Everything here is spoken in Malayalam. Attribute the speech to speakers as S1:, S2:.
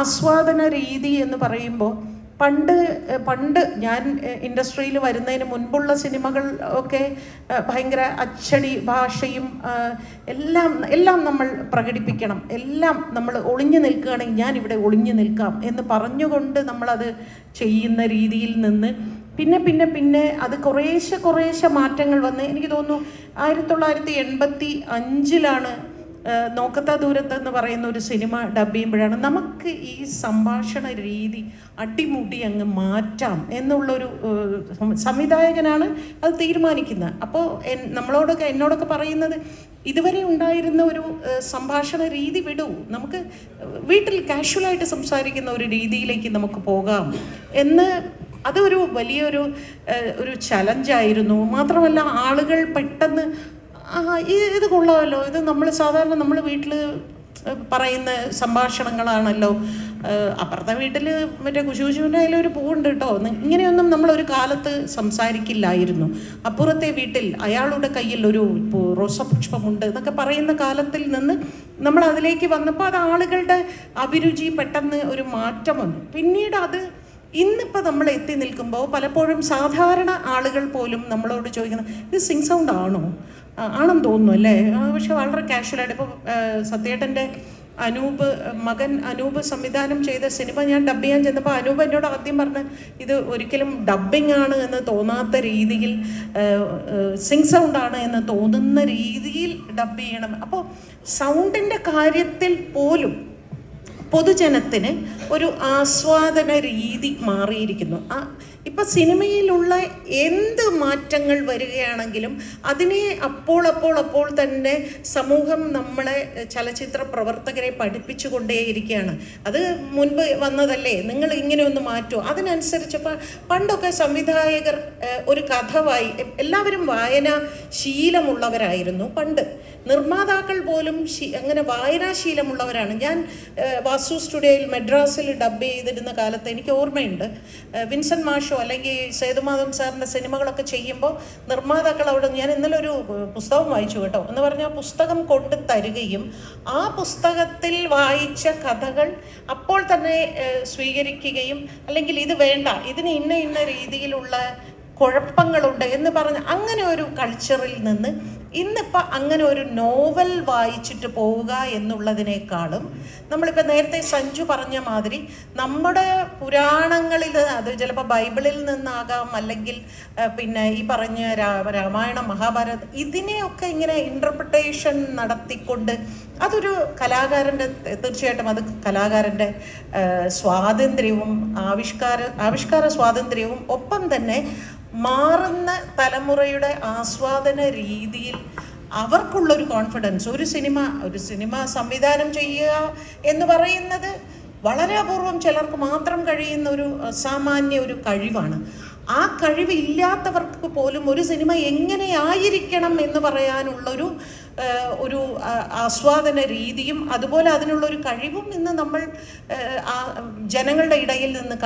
S1: ആസ്വാദന രീതി എന്ന് പറയുമ്പോൾ പണ്ട് ഞാൻ ഇൻഡസ്ട്രിയിൽ വരുന്നതിന് മുൻപുള്ള സിനിമകൾ ഒക്കെ ഭയങ്കര അച്ചടി ഭാഷയും എല്ലാം നമ്മൾ പ്രകടിപ്പിക്കണം, എല്ലാം നമ്മൾ ഒളിഞ്ഞു നിൽക്കുകയാണെങ്കിൽ ഞാനിവിടെ ഒളിഞ്ഞു നിൽക്കാം എന്ന് പറഞ്ഞുകൊണ്ട് നമ്മളത് ചെയ്യുന്ന രീതിയിൽ നിന്ന് പിന്നെ അത് കുറേശ്ശെ മാറ്റങ്ങൾ വന്ന് എനിക്ക് തോന്നുന്നു 1985 നോക്കത്താ ദൂരത്ത് എന്ന് പറയുന്ന ഒരു സിനിമ ഡബ് ചെയ്യുമ്പോഴാണ് നമുക്ക് ഈ സംഭാഷണ രീതി അടിമുടി അങ്ങ് മാറ്റാം എന്നുള്ളൊരു സംവിധായകനാണ് അത് തീരുമാനിക്കുന്നത്. അപ്പോൾ എന്നോടൊക്കെ പറയുന്നത് ഇതുവരെ ഉണ്ടായിരുന്ന ഒരു സംഭാഷണ രീതി വിടൂ, നമുക്ക് വീട്ടിൽ കാഷ്വലായിട്ട് സംസാരിക്കുന്ന ഒരു രീതിയിലേക്ക് നമുക്ക് പോകാം എന്ന്. അതൊരു വലിയൊരു ചലഞ്ചായിരുന്നു. മാത്രമല്ല ആളുകൾ പെട്ടെന്ന് ഇത് കൊള്ളാമല്ലോ, ഇത് സാധാരണ നമ്മൾ വീട്ടിൽ പറയുന്ന സംഭാഷണങ്ങളാണല്ലോ, അപ്പുറത്തെ വീട്ടിൽ മറ്റേ കുശുകുശുവിൻ്റെ അതിലൊരു പൂവുണ്ട് കേട്ടോ, ഇങ്ങനെയൊന്നും നമ്മളൊരു കാലത്ത് സംസാരിക്കില്ലായിരുന്നു. അപ്പുറത്തെ വീട്ടിൽ അയാളുടെ കയ്യിൽ ഒരു റോസപുഷ്പമുണ്ട് എന്നൊക്കെ പറയുന്ന കാലത്തിൽ നിന്ന് നമ്മൾ അതിലേക്ക് വന്നപ്പോൾ അത് ആളുകളുടെ അഭിരുചി പെട്ടെന്ന് ഒരു മാറ്റം വന്നു. പിന്നീട് അത് ഇന്നിപ്പോൾ നമ്മൾ എത്തി നിൽക്കുമ്പോൾ പലപ്പോഴും സാധാരണ ആളുകൾ പോലും നമ്മളോട് ചോദിക്കുന്നത് ഇത് സിങ് സൗണ്ട് ആണെന്ന് തോന്നുന്നു അല്ലേ, പക്ഷെ വളരെ കാഷ്വലായിട്ട്. ഇപ്പോൾ സത്യേട്ടൻ്റെ മകൻ അനൂപ് സംവിധാനം ചെയ്ത സിനിമ ഞാൻ ഡബ് ചെയ്യാൻ ചെന്നപ്പോൾ അനൂപ് എന്നോട് ആദ്യം പറഞ്ഞ് ഇത് ഒരിക്കലും ഡബ്ബിംഗ് ആണ് എന്ന് തോന്നാത്ത രീതിയിൽ സിങ് സൗണ്ട് ആണ് എന്ന് തോന്നുന്ന രീതിയിൽ ഡബ് ചെയ്യണം. അപ്പോൾ സൗണ്ടിൻ്റെ കാര്യത്തിൽ പോലും പൊതുജനത്തിന് ഒരു ആസ്വാദന രീതി മാറിയിരിക്കുന്നു. ഇപ്പം സിനിമയിലുള്ള എന്ത് മാറ്റങ്ങൾ വരികയാണെങ്കിലും അതിനെ അപ്പോൾ തന്നെ സമൂഹം നമ്മളെ ചലച്ചിത്ര പ്രവർത്തകരെ പഠിപ്പിച്ചു കൊണ്ടേയിരിക്കുകയാണ്. അത് മുൻപ് വന്നതല്ലേ, നിങ്ങൾ ഇങ്ങനെ ഒന്ന് മാറ്റുമോ, അതിനനുസരിച്ച് പണ്ടൊക്കെ സംവിധായകർ ഒരു കഥ എല്ലാവരും വായനാ ശീലമുള്ളവരായിരുന്നു. പണ്ട് നിർമ്മാതാക്കൾ പോലും അങ്ങനെ വായനാശീലമുള്ളവരാണ്. ഞാൻ വാസു സ്റ്റുഡിയോയിൽ മദ്രാസിൽ ഡബ് ചെയ്തിരുന്ന കാലത്ത് എനിക്ക് ഓർമ്മയുണ്ട്, വിൻസെൻ്റ് മാഷോ അല്ലെങ്കിൽ സേതുമാധവൻ സാറിൻ്റെ സിനിമകളൊക്കെ ചെയ്യുമ്പോൾ നിർമ്മാതാക്കൾ അവിടെ, ഞാൻ ഇന്നലെ ഒരു പുസ്തകം വായിച്ചു കേട്ടോ എന്ന് പറഞ്ഞാൽ പുസ്തകം കൊണ്ട് തരികയും ആ പുസ്തകത്തിൽ വായിച്ച കഥകൾ അപ്പോൾ തന്നെ സ്വീകരിക്കുകയും അല്ലെങ്കിൽ ഇത് വേണ്ട, ഇതിന് ഇന്ന രീതിയിലുള്ള കുഴപ്പങ്ങളുണ്ട് എന്ന് പറഞ്ഞ് അങ്ങനെ ഒരു കൾച്ചറിൽ നിന്ന് ഇന്നിപ്പോൾ അങ്ങനെ ഒരു നോവൽ വായിച്ചിട്ട് പോവുക എന്നുള്ളതിനേക്കാളും നമ്മളിപ്പോൾ നേരത്തെ സഞ്ജു പറഞ്ഞ മാതിരി നമ്മുടെ പുരാണങ്ങളിൽ, അത് ചിലപ്പോൾ ബൈബിളിൽ നിന്നാകാം, അല്ലെങ്കിൽ പിന്നെ ഈ പറഞ്ഞ രാമായണം മഹാഭാരതം, ഇതിനെയൊക്കെ ഇങ്ങനെ ഇൻ്റർപ്രിട്ടേഷൻ നടത്തിക്കൊണ്ട് അതൊരു കലാകാരൻ്റെ, തീർച്ചയായിട്ടും അത് കലാകാരൻ്റെ സ്വാതന്ത്ര്യവും ആവിഷ്കാര സ്വാതന്ത്ര്യവും ഒപ്പം തന്നെ മാറുന്ന തലമുറയുടെ ആസ്വാദന രീതിയിൽ അവർക്കുള്ളൊരു കോൺഫിഡൻസ്. ഒരു സിനിമ സംവിധാനം ചെയ്യുക എന്ന് പറയുന്നത് വളരെ അപൂർവം ചിലർക്ക് മാത്രം കഴിയുന്ന ഒരു അസാമാന്യ ഒരു കഴിവാണ്. ആ കഴിവില്ലാത്തവർക്ക് പോലും ഒരു സിനിമ എങ്ങനെയായിരിക്കണം എന്ന് പറയാനുള്ളൊരു ആസ്വാദന രീതിയും അതുപോലെ അതിനുള്ളൊരു കഴിവും ഇന്ന് നമ്മൾ ജനങ്ങളുടെ ഇടയിൽ നിന്ന്